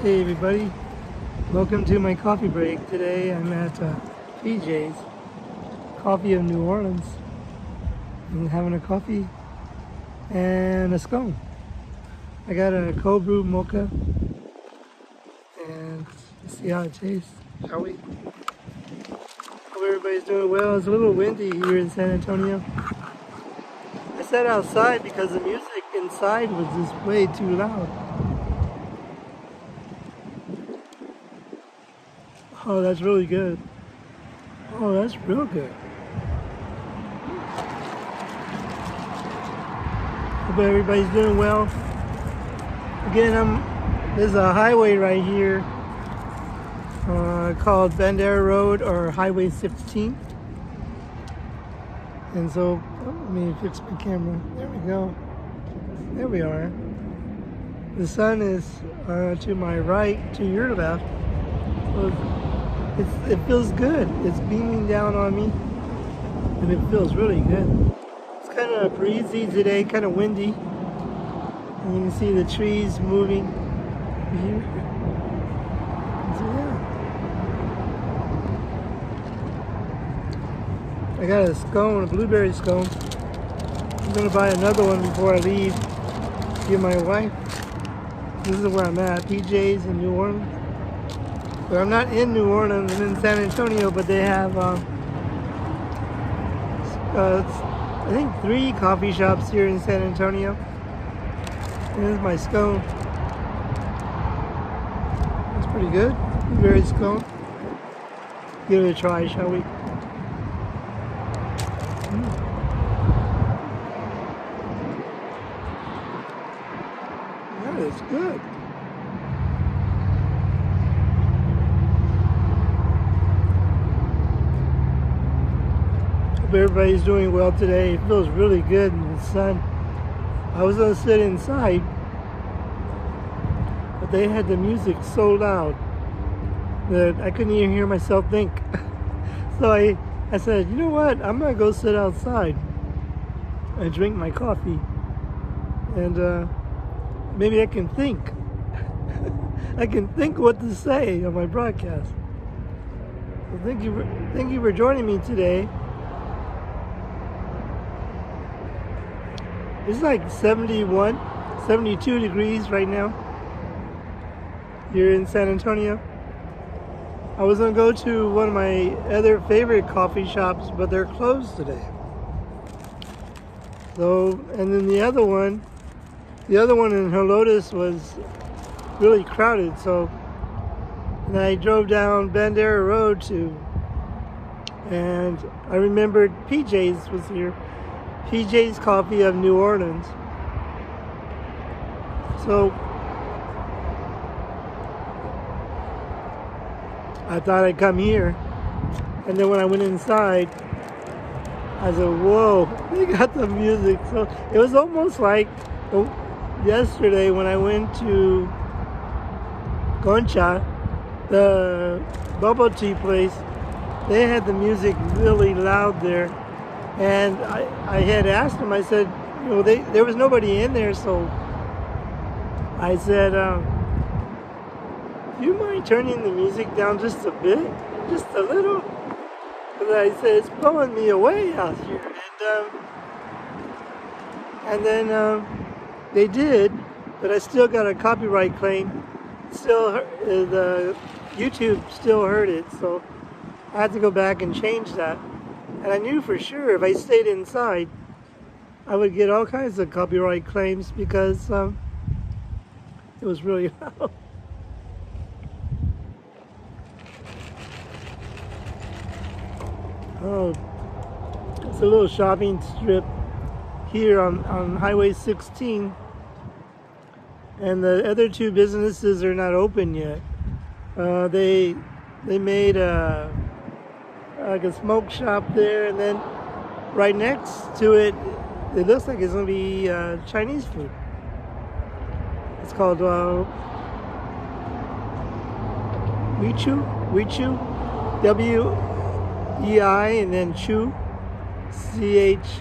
Hey everybody, welcome to my coffee break. Today I'm at PJ's Coffee of New Orleans. I'm having a coffee and a scone. I got a cold brew mocha and let's see how it tastes, shall we? Hope everybody's doing well. It's a little windy here in San Antonio. I sat outside because the music inside was just way too loud. Oh, that's really good. Oh, that's real good. Hope everybody's doing well. Again, there's a highway right here called Bandera Road or Highway 16. And so, let me fix my camera. There we go. There we are. The sun is to my right, to your left. So it feels good. It's beaming down on me, and it feels really good. It's kind of breezy today, kind of windy. And you can see the trees moving here. So yeah. I got a scone, a blueberry scone. I'm gonna buy another one before I leave. Give my wife. This is where I'm at, PJ's in New Orleans. But I'm not in New Orleans, I'm in San Antonio, but they have I think 3 coffee shops here in San Antonio. And this is my scone. It's pretty good. Blueberry scone. Give it a try, shall we? That is good. Hope everybody's doing well today. It feels really good in the sun. I was gonna sit inside, but they had the music so loud that I couldn't even hear myself think. So I said, you know what? I'm gonna go sit outside and drink my coffee, and maybe I can think. I can think what to say on my broadcast. So thank you for joining me today. It's like 71, 72 degrees right now here in San Antonio. I was gonna go to one of my other favorite coffee shops, but they're closed today. So, and then the other one in Helotes was really crowded. So, and I drove down Bandera Road and I remembered PJ's was here. PJ's Coffee of New Orleans. So I thought I'd come here, and then when I went inside, I said, whoa, they got the music. So it was almost like yesterday when I went to Concha, the bubble tea place. They had the music really loud there. And I had asked them, I said, you know, there was nobody in there, so I said, do you mind turning the music down just a bit? Just a little? Because I said, it's blowing me away out here. And then they did, but I still got a copyright claim. Still, the YouTube still heard it, so I had to go back and change that. And I knew for sure if I stayed inside, I would get all kinds of copyright claims because it was really loud. Oh, it's a little shopping strip here on Highway 16. And the other 2 businesses are not open yet. They made like a smoke shop there, and then right next to it, it looks like it's gonna be Chinese food. It's called Weichu, W-E-I, and then Chu, C-H-O-W,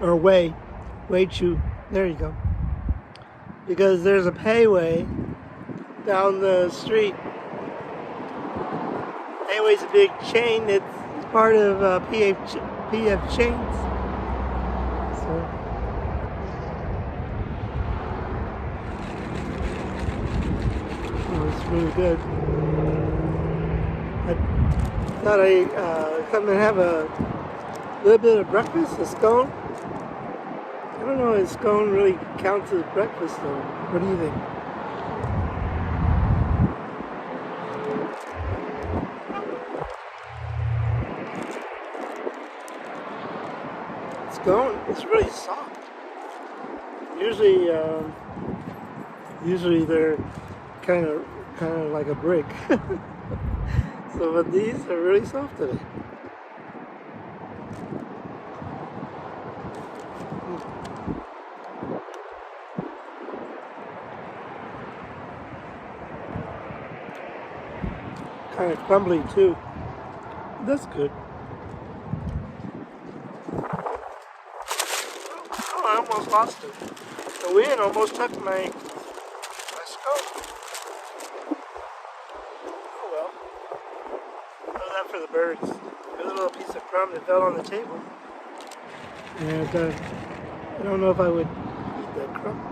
or Wei. Weichu. There you go. Because there's a payway down the street. Payway's a big chain. It's part of PF Chains. So it's really good. I thought I'd come and have a little bit of breakfast, a scone. I don't know if scone really counts as breakfast though. What do you think? Scone, it's really soft. Usually they're kind of like a brick. So, but these are really soft today. Kind of crumbly too. That's good. Oh, I almost lost it. The wind almost took my scope. Oh well. Throw that for the birds. There's a little piece of crumb that fell on the table. And I don't know if I would eat that crumb.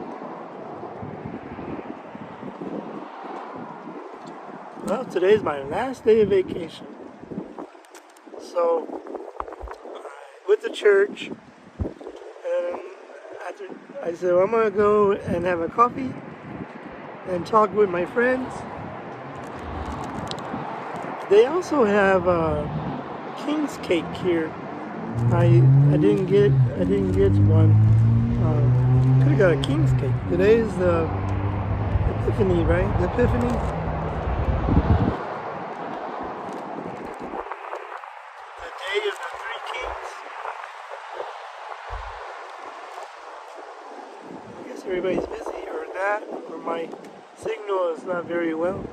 Well, today's my last day of vacation. So, with the church, and after I said, well, I'm going to go and have a coffee and talk with my friends. They also have king's cake here. I didn't get one. Could have got a king's cake. Today is the Epiphany, right? The Epiphany. The day of the Three Kings. I guess everybody's busy, or that, or my signal is not very well.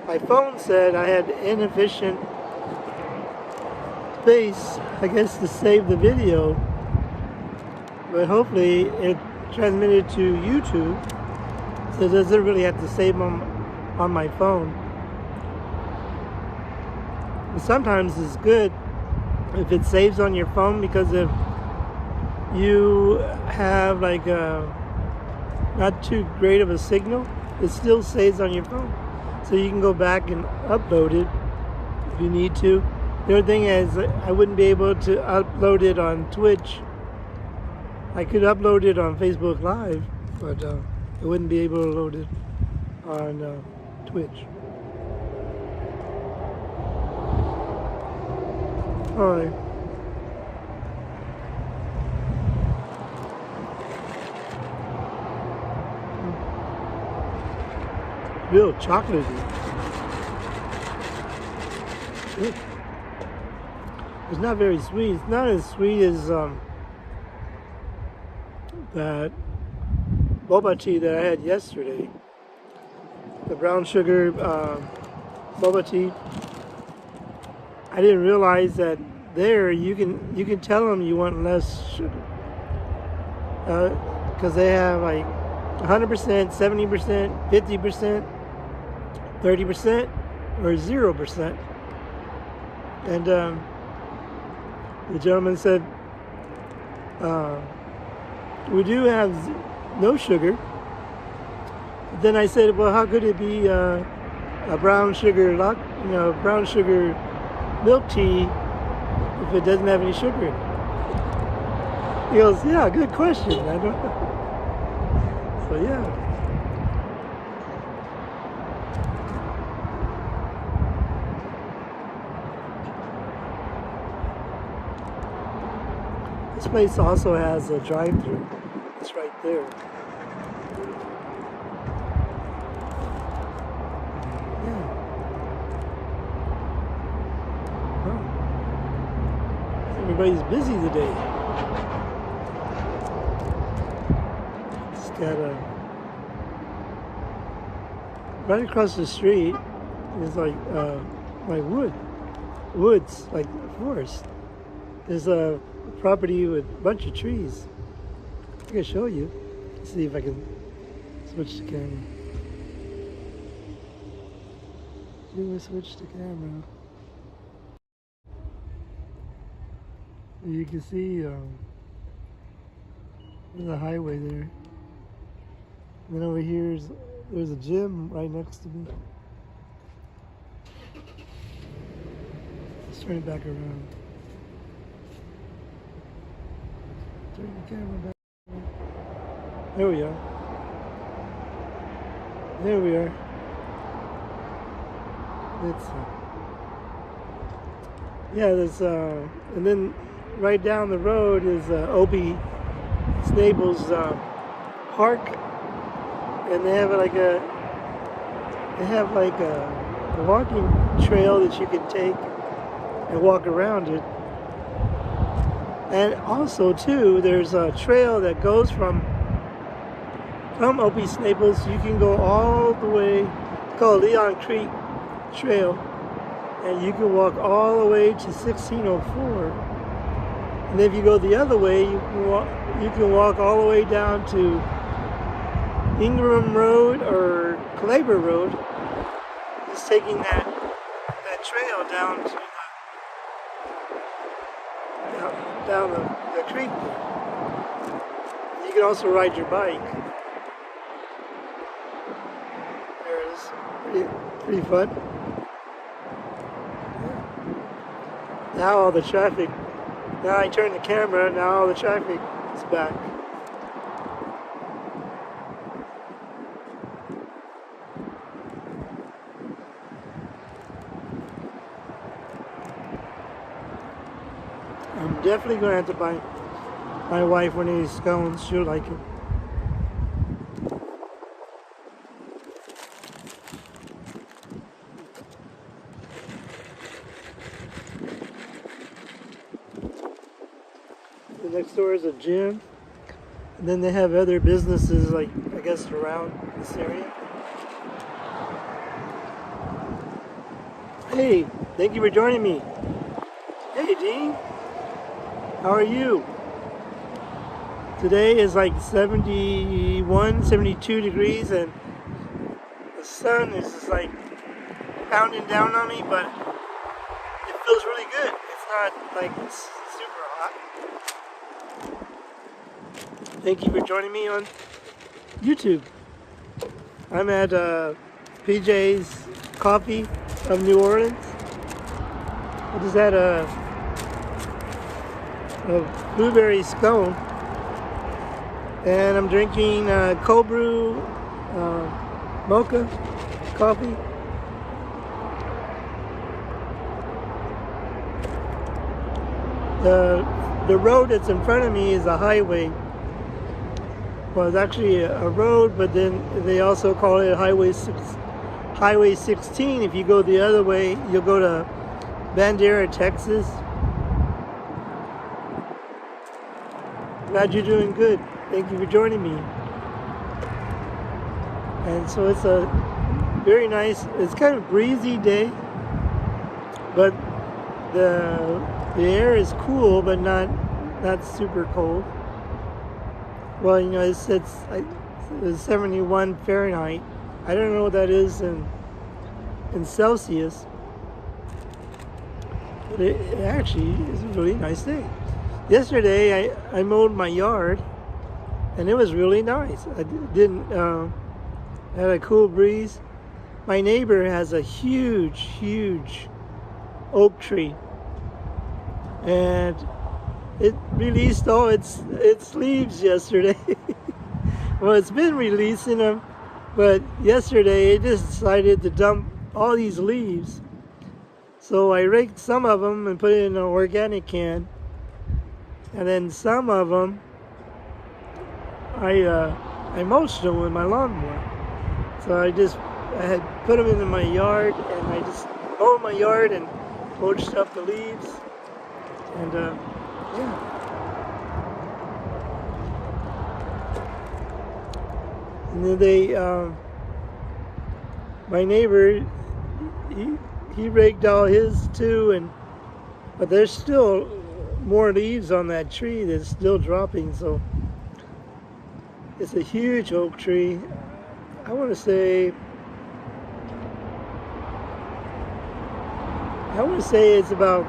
My phone said I had inefficient space, I guess, to save the video, but hopefully it transmitted to YouTube, so it doesn't really have to save them on my phone. But sometimes it's good if it saves on your phone, because if you have like not too great of a signal, it still saves on your phone. So you can go back and upload it if you need to. The other thing is, I wouldn't be able to upload it on Twitch. I could upload it on Facebook Live, but I wouldn't be able to load it on Twitch. Alright. Real chocolatey. Good. It's not very sweet. It's not as sweet as that boba tea that I had yesterday. The brown sugar boba tea. I didn't realize that there you can tell them you want less sugar, because they have like 100%, 70%, 50%. 30% or 0%. And the gentleman said, we do have no sugar. Then I said, well, how could it be a brown sugar brown sugar milk tea if it doesn't have any sugar in it? He goes, yeah, good question. I don't know. So yeah. This place also has a drive-thru. It's right there. Yeah. Well, everybody's busy today. Just gotta right across the street is like woods, like forest. There's a property with a bunch of trees. I can show you. See if I can switch the camera. Do we switch the camera? You can see there's a highway there. And then over here there's a gym right next to me. Let's turn it back around. Turn the camera back around. There we are. There we are. It's yeah, there's and then right down the road is Opie Snable's park, and they have like a walking trail that you can take and walk around it. And also too, there's a trail that goes from Opie Snable's. You can go all the way, it's called Leon Creek Trail, and you can walk all the way to 1604. And if you go the other way, you can walk all the way down to Ingram Road or Claver Road. It's taking that trail down to down the creek there. You can also ride your bike. There it is. Pretty fun. Now all the traffic. Now I turn the camera, now all the traffic is back. I'm definitely going to have to buy my wife one of these scones. She'll like it. The next door is a gym. And then they have other businesses, like, I guess, around this area. Hey, thank you for joining me. Hey, Dean. How are you? Today is like 71, 72 degrees, and the sun is just like pounding down on me, but it feels really good. It's not like it's super hot. Thank you for joining me on YouTube. I'm at PJ's Coffee of New Orleans. I just had a blueberry scone, and I'm drinking cold brew mocha coffee. The road that's in front of me is a highway. Well, it's actually a road, but then they also call it Highway 16. If you go the other way, you'll go to Bandera, Texas. Glad you're doing good. Thank you for joining me. And so it's a very nice, it's kind of breezy day, but the air is cool, but not super cold. Well, you know, it's 71 Fahrenheit. I don't know what that is in Celsius, but it actually is a really nice day. Yesterday, I mowed my yard, and it was really nice. I had a cool breeze. My neighbor has a huge oak tree, and it released all its leaves yesterday. Well, it's been releasing them, but yesterday it just decided to dump all these leaves. So I raked some of them and put it in an organic can. And then some of them, I mulched them with my lawnmower. So I had put them into my yard, and I just mowed my yard and mulched up the leaves. And yeah. And then my neighbor, he raked all his too, but there's still more leaves on that tree that's still dropping. So it's a huge oak tree. I want to say it's about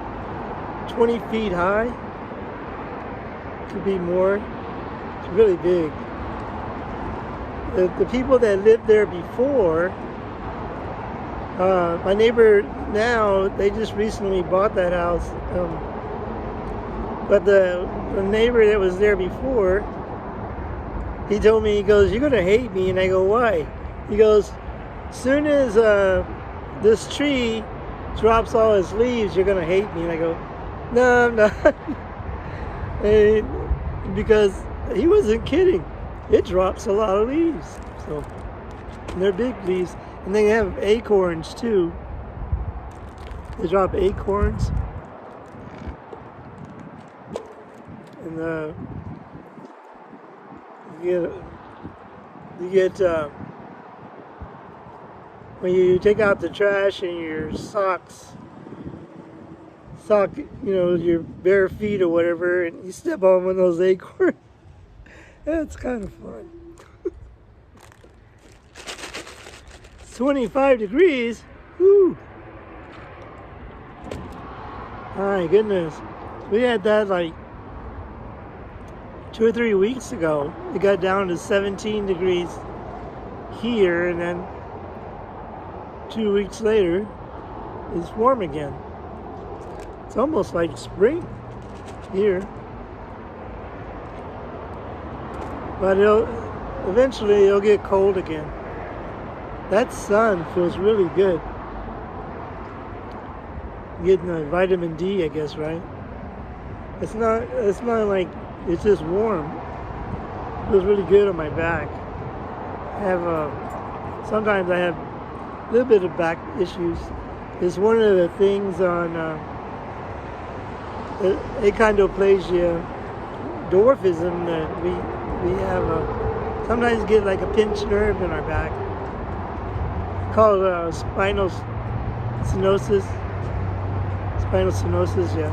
20 feet high. Could be more. It's really big. The people that lived there before, my neighbor now, they just recently bought that house. But the neighbor that was there before, he told me, he goes, "You're going to hate me." And I go, "Why?" He goes, "Soon as this tree drops all its leaves, you're going to hate me." And I go, "No, I'm not." Because he wasn't kidding. It drops a lot of leaves. So, and they're big leaves. And they have acorns too. They drop acorns. And you get when you take out the trash and your your bare feet or whatever, and you step on one of those acorns. That's kind of fun. It's 25 degrees. Woo! My goodness. We had that like 2 or 3 weeks ago. It got down to 17 degrees here, and then 2 weeks later, it's warm again. It's almost like spring here. But eventually it'll get cold again. That sun feels really good. Getting the vitamin D, I guess, right? It's not like it's just warm. It feels really good on my back. I have sometimes I have a little bit of back issues. It's one of the things on achondroplasia, dwarfism, that we have sometimes get like a pinched nerve in our back called spinal stenosis. Spinal stenosis, yeah.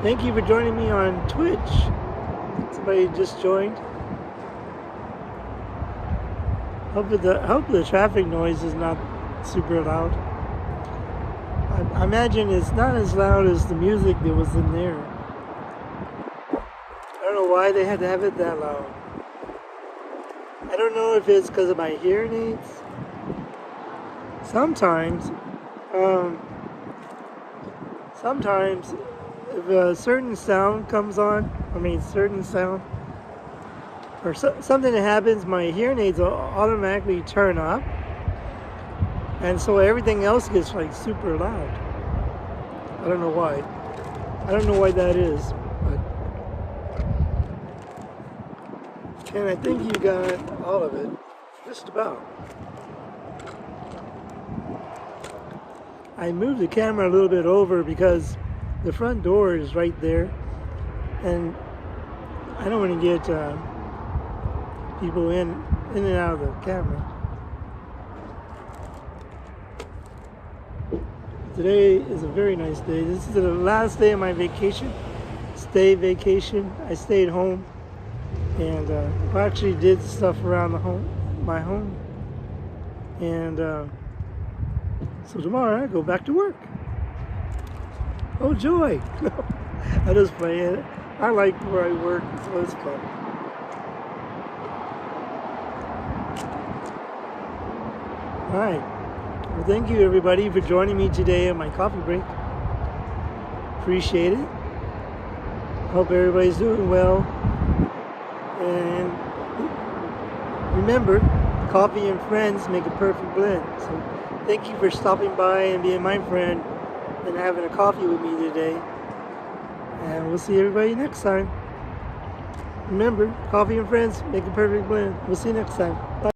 Thank you for joining me on Twitch. Somebody just joined. Hope the traffic noise is not super loud. I imagine it's not as loud as the music that was in there. I don't know why they had to have it that loud. I don't know if it's because of my hearing aids. Sometimes if a certain sound comes on, or something that happens, my hearing aids will automatically turn up, and so everything else gets like super loud. I don't know why. I don't know why that is, but and I think you got all of it, just about. I moved the camera a little bit over because the front door is right there, and I don't want to get people in and out of the camera. Today is a very nice day. This is the last day of my vacation. Vacation. I stayed home, and I actually did stuff around my home, and so tomorrow I go back to work. Oh joy! I just play it. I like where I work, so it's fun. All right. Well, thank you everybody for joining me today on my coffee break. Appreciate it. Hope everybody's doing well. And remember, coffee and friends make a perfect blend. So thank you for stopping by and being my friend and having a coffee with me today. And we'll see everybody next time. Remember, coffee and friends make a perfect blend. We'll see you next time. Bye.